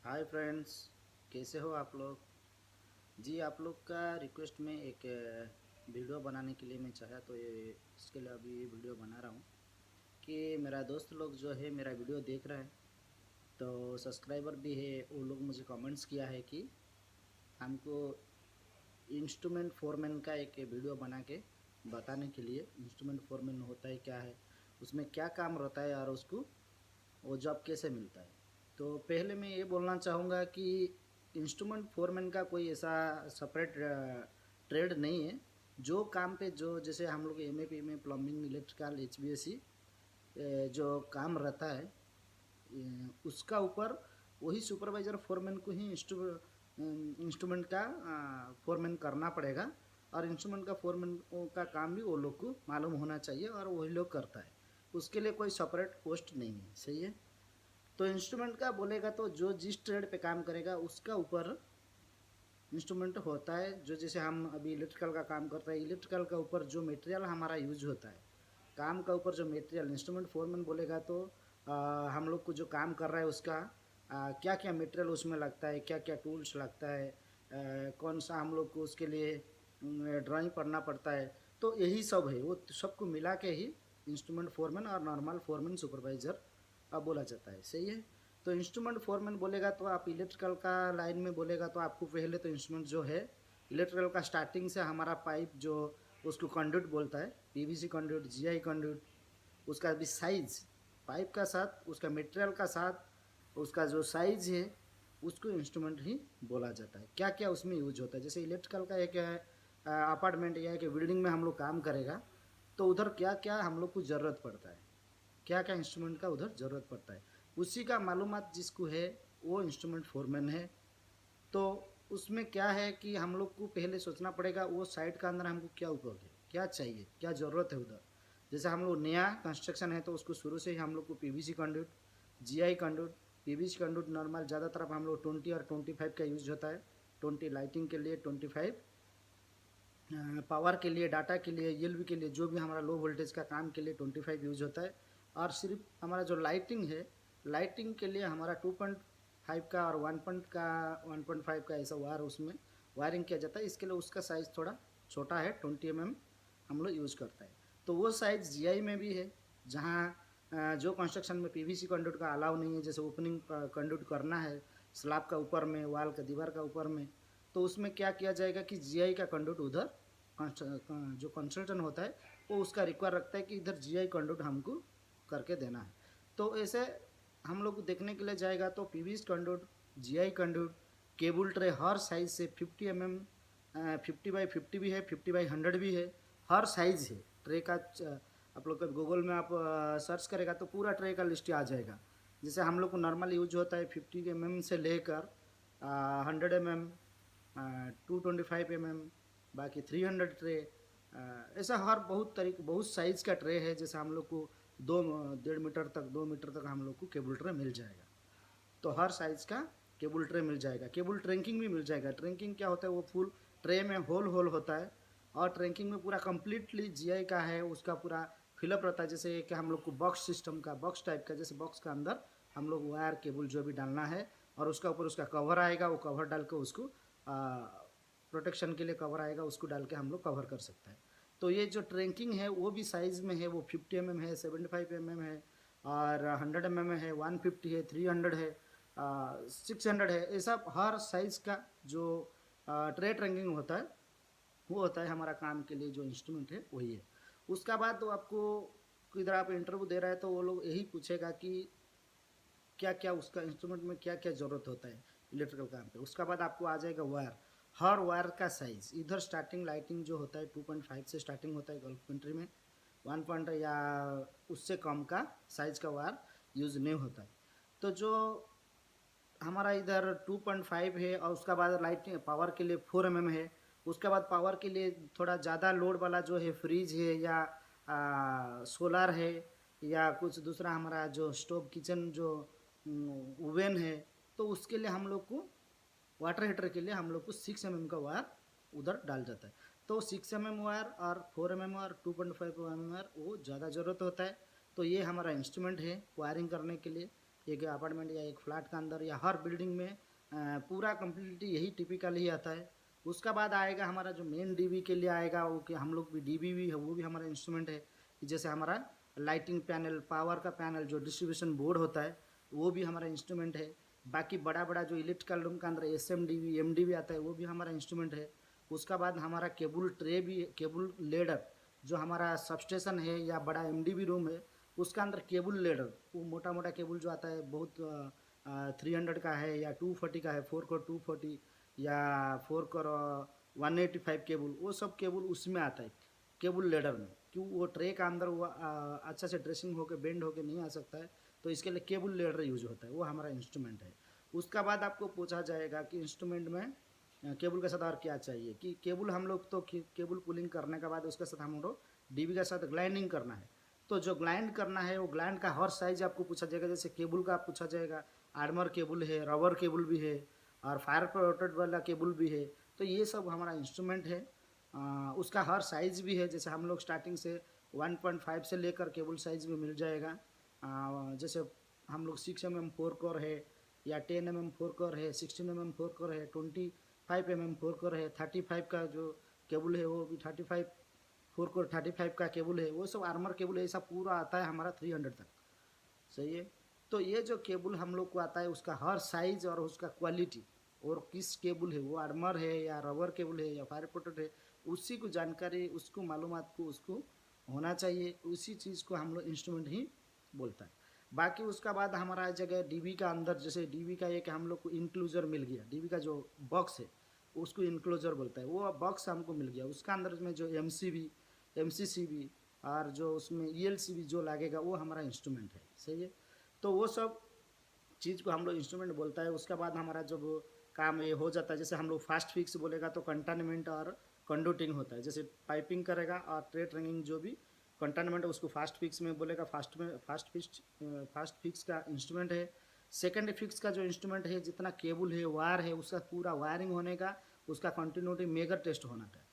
Hi friends, कैसे हो आप लोग। जी, आप लोग का रिक्वेस्ट में एक वीडियो बनाने के लिए मैं चाहा तो ये इसके लिए अभी ये वीडियो बना रहा हूँ कि मेरा दोस्त लोग जो है मेरा वीडियो देख रहा है, तो सब्सक्राइबर भी है। वो लोग मुझे कमेंट्स किया है कि हमको इंस्ट्रूमेंट फोरमैन का एक वीडियो बना के बताने के लिए। इंस्ट्रूमेंट फोरमैन होता है क्या है, उसमें क्या काम रहता है और उसको वो जॉब कैसे मिलता है। तो पहले मैं ये बोलना चाहूँगा कि इंस्ट्रूमेंट फोरमैन का कोई ऐसा सेपरेट ट्रेड नहीं है। जो काम पे जो जैसे हम लोग एम ए पी में plumbing electrical H B S C जो काम रहता है, उसका ऊपर वही सुपरवाइज़र फोरमैन को ही इंस्ट्रूमेंट का फोरमैन करना पड़ेगा। और इंस्ट्रूमेंट का फोरमैन का काम भी वो लोग को मालूम होना चाहिए और वही लोग करता है। उसके लिए कोई सेपरेट पोस्ट नहीं है, सही है। तो इंस्ट्रूमेंट का बोलेगा तो जो जिस ट्रेड पे काम करेगा उसका ऊपर इंस्ट्रूमेंट होता है। जो जैसे हम अभी इलेक्ट्रिकल का काम करते हैं, इलेक्ट्रिकल का ऊपर जो मटेरियल हमारा यूज होता है, काम का ऊपर जो मटेरियल इंस्ट्रूमेंट फोरमैन बोलेगा तो हम लोग को जो काम कर रहा है उसका क्या क्या मटेरियल उसमें लगता है, क्या क्या टूल्स लगता है, कौन सा हम लोग को उसके लिए ड्राइंग पढ़ना पड़ता है। तो यही सब है, वो सबको मिला के ही इंस्ट्रूमेंट फोरमैन और नॉर्मल फोरमैन सुपरवाइज़र बोला जाता है, सही है। तो इंस्ट्रूमेंट फोरमैन बोलेगा तो आप इलेक्ट्रिकल का लाइन में बोलेगा तो आपको पहले तो इंस्ट्रूमेंट जो है इलेक्ट्रिकल का स्टार्टिंग से हमारा पाइप जो उसको कंडक्ट बोलता है, पीवीसी कंडक्ट, जीआई कंडक्ट, उसका भी साइज पाइप का साथ उसका मटेरियल का साथ उसका जो साइज है उसको इंस्ट्रूमेंट ही बोला जाता है। क्या क्या उसमें यूज होता है, जैसे इलेक्ट्रिकल का एक अपार्टमेंट या एक बिल्डिंग में हम लोग काम करेगा तो उधर क्या क्या हम लोग को ज़रूरत पड़ता है, क्या क्या इंस्ट्रूमेंट का उधर ज़रूरत पड़ता है, उसी का मालूमात जिसको है वो इंस्ट्रूमेंट फोरमैन है। तो उसमें क्या है कि हम लोग को पहले सोचना पड़ेगा वो साइट का अंदर हमको क्या उपयोग है, क्या चाहिए, क्या ज़रूरत है उधर। जैसे हम लोग नया कंस्ट्रक्शन है तो उसको शुरू से ही हम लोग को PVC conduct, GI conduct, PVC conduct normal ज़्यादातर हम लोग 20 और 25 का यूज होता है। 20 लाइटिंग के लिए, 25 पावर के लिए, डाटा के लिए, एलवी के लिए, जो भी हमारा लो वोल्टेज का काम के लिए 25 यूज होता है। और सिर्फ हमारा जो लाइटिंग है, लाइटिंग के लिए हमारा 2.5 का और 1.5 का ऐसा वायर उसमें वायरिंग किया जाता है। इसके लिए उसका साइज़ थोड़ा छोटा है, 20 mm हम लोग यूज़ करता है। तो वो साइज़ जीआई में भी है, जहाँ जो कंस्ट्रक्शन में पीवीसी कंडक्ट का अलाउ नहीं है, जैसे ओपनिंग कंडक्ट करना है स्लैब का ऊपर में, वाल का दीवार का ऊपर में, तो उसमें क्या किया जाएगा कि जीआई का कंडक्ट उधर जो कंसल्टेंट होता है वो उसका रिक्वायर रखता है कि इधर जीआई कंडक्ट हमको करके देना है। तो ऐसे हम लोग देखने के लिए जाएगा तो PVC conduct, GI conduct, cable tray हर साइज़ से 50 mm, 50x50 भी है, 50x100 भी है, हर साइज़ है ट्रे का। आप लोग का गूगल में आप सर्च करेगा तो पूरा ट्रे का लिस्ट आ जाएगा। जैसे हम लोग को नॉर्मल यूज होता है 50 mm से लेकर 100 mm, 225 mm, बाकी 300 ट्रे, ऐसा हर बहुत तरीके बहुत साइज़ का ट्रे है। जैसे हम लोग को 2.5 मीटर तक, 2 मीटर तक हम लोग को केबल ट्रे मिल जाएगा। तो हर साइज़ का केबल ट्रे मिल जाएगा। केबल ट्रैंकिंग भी मिल जाएगा। ट्रैंकिंग क्या होता है, वो फुल ट्रे में होल होल होता है और ट्रैंकिंग में पूरा कम्प्लीटली जीआई का है, उसका पूरा फिलअप रहता है। जैसे कि हम लोग को बॉक्स सिस्टम का, बॉक्स टाइप का, जैसे बॉक्स का अंदर हम लोग वायर केबल जो भी डालना है और उसका ऊपर उसका कवर आएगा, वो कवर डाल के उसको प्रोटेक्शन के लिए कवर आएगा, उसको डाल के हम लोग कवर कर सकते हैं। तो ये जो ट्रैंकिंग है वो भी साइज़ में है, वो 50 mm है, 75 mm है और 100 mm है, 150 है, 300 है, 600 है। ऐसा हर साइज़ का जो ट्रे ट्रैंकिंग होता है वो होता है हमारा काम के लिए। जो इंस्ट्रूमेंट है वही है। उसका बाद तो आपको किधर आप इंटरव्यू दे रहे हैं तो वो लोग यही पूछेगा कि क्या क्या उसका इंस्ट्रूमेंट में क्या क्या ज़रूरत होता है इलेक्ट्रिकल काम पे। उसका बाद आपको आ जाएगा वायर, हर वायर का साइज़। इधर स्टार्टिंग लाइटिंग जो होता है 2.5 से स्टार्टिंग होता है गल्फ कंट्री में, 1 पॉइंट या उससे कम का साइज़ का वायर यूज़ नहीं होता है। तो जो हमारा इधर 2.5 है और उसका बाद लाइटिंग पावर के लिए 4 mm है। उसके बाद पावर के लिए थोड़ा ज़्यादा लोड वाला जो है फ्रिज है या सोलर है या कुछ दूसरा हमारा जो स्टोव किचन जो ओवन है, तो उसके लिए हम लोग को वाटर हीटर के लिए हम लोग को 6 mm का वायर उधर डाल जाता है। तो 6 mm वायर और 4 mm और 2.5 mm वायर वो ज़्यादा ज़रूरत होता है। तो ये हमारा इंस्ट्रूमेंट है वायरिंग करने के लिए। एक अपार्टमेंट या एक फ्लैट का अंदर या हर बिल्डिंग में पूरा कम्प्लीटली यही टिपिकल ही आता है। उसका बाद आएगा हमारा जो मेन डीबी के लिए आएगा, वो कि हम लोग भी डीबी भी है, वो भी हमारा इंस्ट्रूमेंट है। कि जैसे हमारा लाइटिंग पैनल, पावर का पैनल, जो डिस्ट्रीब्यूशन बोर्ड होता है, वो भी हमारा इंस्ट्रूमेंट है। बाकी बड़ा बड़ा जो इलेक्ट्रिकल रूम का अंदर SMDB MDB आता है, वो भी हमारा इंस्ट्रूमेंट है। उसका बाद हमारा केबल ट्रे भी, केबल लेडर, जो हमारा सबस्टेशन है या बड़ा MDB रूम है, उसका अंदर केबल लेडर, वो मोटा मोटा केबल जो आता है, बहुत 300 का है या 240 का है, 4 कोर 240 या 4 कोर 185 केबल, वो सब केबल उसमें आता है केबल लेडर में। क्यों? वो ट्रे का अंदर वो अच्छा से ड्रेसिंग होकर बेंड होकर नहीं आ सकता है, तो इसके लिए केबल लेडर यूज होता है, वो हमारा इंस्ट्रूमेंट है। उसका बाद आपको पूछा जाएगा कि इंस्ट्रूमेंट में केबल के साथ और क्या चाहिए। कि केबल हम लोग तो केबल पुलिंग करने के बाद उसके साथ हम लोग डीबी के साथ ग्लाइंडिंग करना है। तो जो ग्लाइंड करना है, वो ग्लाइंड का हर साइज आपको पूछा जाएगा। जैसे केबल का पूछा जाएगा, आर्मर केबल है, रबर केबल भी है, और फायर प्रोटेक्ट वाला केबल भी है। तो ये सब हमारा इंस्ट्रूमेंट है। उसका हर साइज भी है। जैसे हम लोग स्टार्टिंग से 1.5 से लेकर केबल साइज में मिल जाएगा। जैसे हम लोग 6 mm 4 कोर है, या 10 mm 4 कोर है, 16 mm 4 कोर है, 25 mm 4 कोर है, 35 का जो केबल है वो भी 35 4 कोर 35 का केबल है, वो सब आर्मर केबल है। ऐसा पूरा आता है हमारा 300 तक। सही है। तो ये जो केबल हम लोग को आता है, उसका हर साइज और उसका क्वालिटी, और किस केबल है, वो आर्मर है या रबर केबल है या फायर प्रोटेक्ट है, उसी को जानकारी, उसको मालूमात को उसको होना चाहिए। उसी चीज़ को हम लोग इंस्ट्रूमेंट ही बोलता है। बाकी उसका बाद हमारा जगह डीबी का अंदर, जैसे डीबी का एक हम लोग को इंक्लूजर मिल गया, डीबी का जो बॉक्स है उसको इंक्लोजर बोलता है, वो बॉक्स हमको मिल गया। उसका अंदर में जो MCCB और जो उसमें ELCB जो लगेगा, वो हमारा इंस्ट्रूमेंट है। सही है। तो वो सब चीज़ को हम लोग इंस्ट्रूमेंट बोलता है। उसके बाद हमारा जब काम ये हो जाता है, जैसे हम लोग फास्ट फिक्स बोलेगा तो कंटेनमेंट और कंडक्टिंग होता है। जैसे पाइपिंग करेगा और ट्रेट रंगिंग, जो भी कंटेनमेंट है उसको फास्ट फिक्स में बोलेगा। फास्ट फिक्स का इंस्ट्रूमेंट है। सेकेंड फिक्स का जो इंस्ट्रूमेंट है, जितना केबल है, वायर है, उसका पूरा वायरिंग होने का, उसका कंटिन्यूटी मेगर टेस्ट होना का।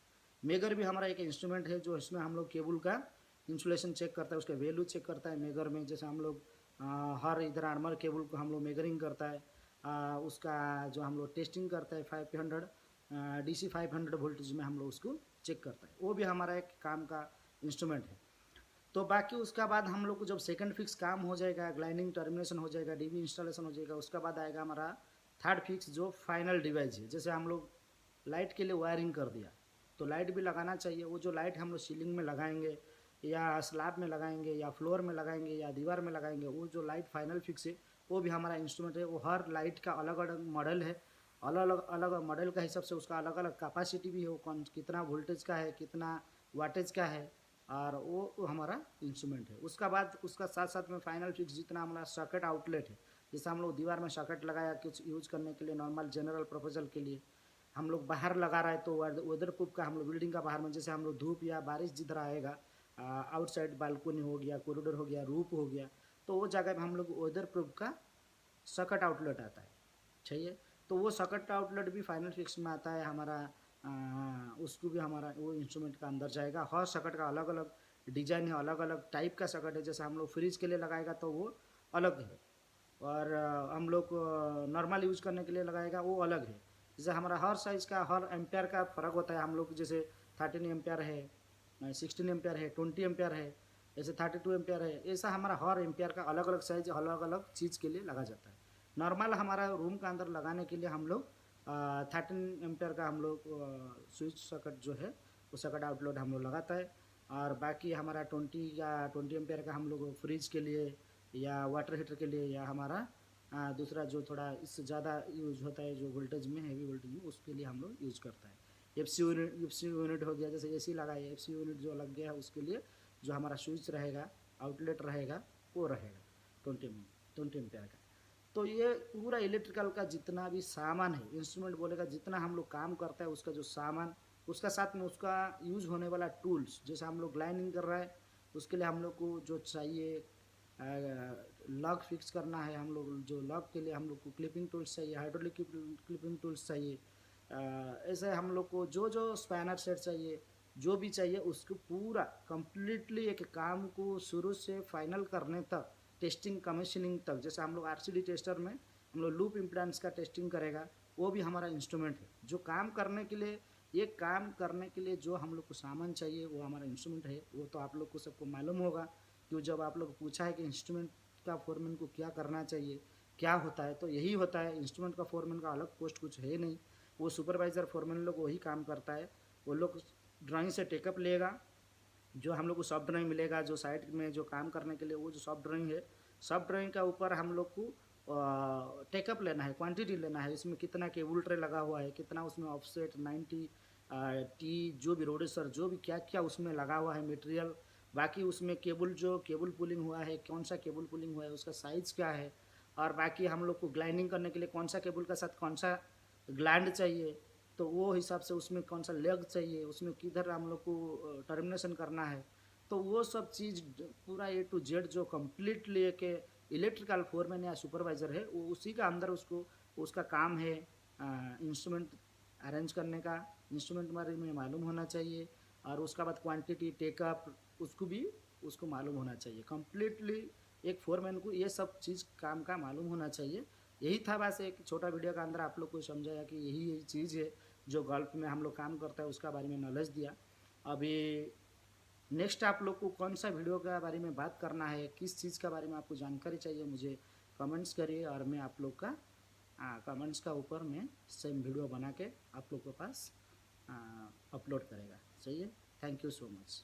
मेगर भी हमारा एक इंस्ट्रूमेंट है, जो इसमें हम लोग केबल का इंसुलेशन चेक करता है, उसका वैल्यू चेक करता है मेगर में। जैसे हम लोग हर इधर आर्मर केबल को हम लोग मेजरिंग करता है, उसका जो हम लोग टेस्टिंग करता है 500 DC 500 वोल्टेज में हम लोग उसको चेक करता है। वो भी हमारा एक काम का इंस्ट्रूमेंट है। तो बाकी उसका बाद हम लोग को जब सेकंड फिक्स काम हो जाएगा, ग्लाइंडिंग टर्मिनेशन हो जाएगा, डीबी इंस्टॉलेशन हो जाएगा, उसका बाद आएगा हमारा थर्ड फिक्स, जो फाइनल डिवाइस है। जैसे हम लोग लाइट के लिए वायरिंग कर दिया, तो लाइट भी लगाना चाहिए। वो जो लाइट हम लोग सीलिंग में लगाएंगे या स्लैब में लगाएंगे या फ्लोर में लगाएंगे या दीवार में लगाएंगे, वो जो लाइट फाइनल फिक्स है, वो भी हमारा इंस्ट्रूमेंट है। वो हर लाइट का अलग अलग मॉडल है, अलग मॉडल का हिसाब से उसका अलग अलग कैपेसिटी भी है, वो कौन कितना वोल्टेज का है, कितना वाटेज का है, और वो हमारा इंस्ट्रूमेंट है। उसका बाद उसका साथ साथ में फाइनल फिक्स जितना हमारा सॉकेट आउटलेट है, जैसे हम लोग दीवार में सॉकेट लगाया कुछ यूज करने के लिए, नॉर्मल जनरल प्रपोजल के लिए, हम लोग बाहर लगा रहा है, तो वेदर प्रूफ का हम लोग बिल्डिंग का बाहर में, जैसे हम लोग धूप या बारिश जिधर आएगा, आउटसाइड बालकोनी हो गया, कॉरिडोर हो गया, रूप हो गया, तो वो जगह पे हम लोग वेदर प्रूफ का सॉकेट आउटलेट आता है। चाहिए। तो वो सॉकेट आउटलेट भी फाइनल फिक्स में आता है हमारा। उसको भी हमारा वो इंस्ट्रूमेंट का अंदर जाएगा। हर सॉकेट का अलग अलग डिजाइन है, अलग अलग टाइप का सॉकेट है। जैसे हम लोग फ्रिज के लिए लगाएगा तो वो अलग है, और हम लोग नॉर्मल यूज़ करने के लिए लगाएगा वो अलग है। जैसे हमारा हर साइज़ का, हर एम्पेयर का फ़र्क होता है। हम लोग जैसे 13 एम्पेयर है, 16 एम्पेयर है, 20 एम्पेयर है, जैसे 32 एम्पेयर है, ऐसा हमारा हर एम्पेयर का अलग अलग साइज अलग अलग चीज़ के लिए लगा जाता है। नॉर्मल हमारा रूम का अंदर लगाने के लिए हम लोग 13 एम्पेयर का हम लोग स्विच सॉकेट जो है, वो सॉकेट आउटलेट हम लोग लगाता है। और बाकी हमारा 20 एम्पेयर का हम लोग फ्रिज के लिए या वाटर हीटर के लिए, या हमारा दूसरा जो थोड़ा इससे ज़्यादा यूज होता है, जो वोल्टेज में, हैवी वोल्टेज में, उसके लिए हम लोग यूज़ करता है। एफ सी यूनिट हो गया, जैसे AC लगा है, FC यूनिट जो लग गया है, उसके लिए जो हमारा स्विच रहेगा, आउटलेट रहेगा, वो रहेगा 20 एम्पेयर का। तो ये पूरा इलेक्ट्रिकल का जितना भी सामान है, इंस्ट्रूमेंट बोलेगा, जितना हम लोग काम करता है उसका जो सामान, उसका साथ में उसका यूज होने वाला टूल्स। जैसे हम लोग लाइनिंग कर रहा है, उसके लिए हम लोग को जो चाहिए, लॉक फिक्स करना है, हम लोग जो लॉक के लिए हम लोग को क्लिपिंग टूल्स चाहिए, हाइड्रोलिक क्लिपिंग टूल्स चाहिए। ऐसे हम लोग को जो जो स्पैनर सेट चाहिए, जो भी चाहिए, उसको पूरा कंप्लीटली एक काम को शुरू से फाइनल करने तक टेस्टिंग कमीशनिंग तक, जैसे हम लोग आरसीडी टेस्टर में हम लोग लूप इम्पीडेंस का टेस्टिंग करेगा, वो भी हमारा इंस्ट्रूमेंट है। जो काम करने के लिए, ये काम करने के लिए जो हम लोग को सामान चाहिए वो हमारा इंस्ट्रूमेंट है। वो तो आप लोग को सबको मालूम होगा, क्यों जब आप लोग पूछा है कि इंस्ट्रूमेंट का फोरमैन को क्या करना चाहिए, क्या होता है, तो यही होता है। इंस्ट्रूमेंट का फोरमैन का अलग पोस्ट कुछ है नहीं, वो सुपरवाइज़र फोरमैन लोग वही काम करता है। वो लोग ड्राइंग से टेकअप लेगा, जो हम लोग को सॉफ्ट ड्राइंग मिलेगा, जो साइट में जो काम करने के लिए वो जो सॉफ्ट ड्राइंग है, सॉफ्ट ड्राइंग का ऊपर हम लोग को टेकअप लेना है, क्वांटिटी लेना है, इसमें कितना केबल ट्रे लगा हुआ है, कितना उसमें ऑफसेट 90 टी, जो भी रोडेसर, जो भी क्या क्या उसमें लगा हुआ है मटेरियल। बाकी उसमें केबल, जो केबल पुलिंग हुआ है, कौन सा केबल पुलिंग हुआ है, उसका साइज़ क्या है, और बाकी हम लोग को ग्लाइंडिंग करने के लिए कौन सा केबल का साथ कौन सा ग्लैंड चाहिए, तो वो हिसाब से उसमें कौन सा लेग चाहिए, उसमें किधर हम लोग को टर्मिनेशन करना है, तो वो सब चीज़ पूरा ए टू जेड जो कम्प्लीटली एक इलेक्ट्रिकल फोरमैन या सुपरवाइज़र है, वो उसी का अंदर उसको उसका काम है इंस्ट्रूमेंट अरेंज करने का। इंस्ट्रूमेंट बारे में मालूम होना चाहिए, और उसका बाद क्वांटिटी टेकअप उसको भी उसको मालूम होना चाहिए। कम्प्लीटली एक फोरमैन को ये सब चीज़ काम का मालूम होना चाहिए। यही था बस एक छोटा वीडियो का अंदर आप लोग को समझाया कि यही चीज़ है जो गल्फ में हम लोग काम करता है, उसका बारे में नॉलेज दिया। अभी नेक्स्ट आप लोग को कौन सा वीडियो के बारे में बात करना है, किस चीज़ के बारे में आपको जानकारी चाहिए, मुझे कमेंट्स करिए, और मैं आप लोग का कमेंट्स का ऊपर में सेम वीडियो बना के आप लोग के पास अपलोड करेगा। सही है, थैंक यू सो मच।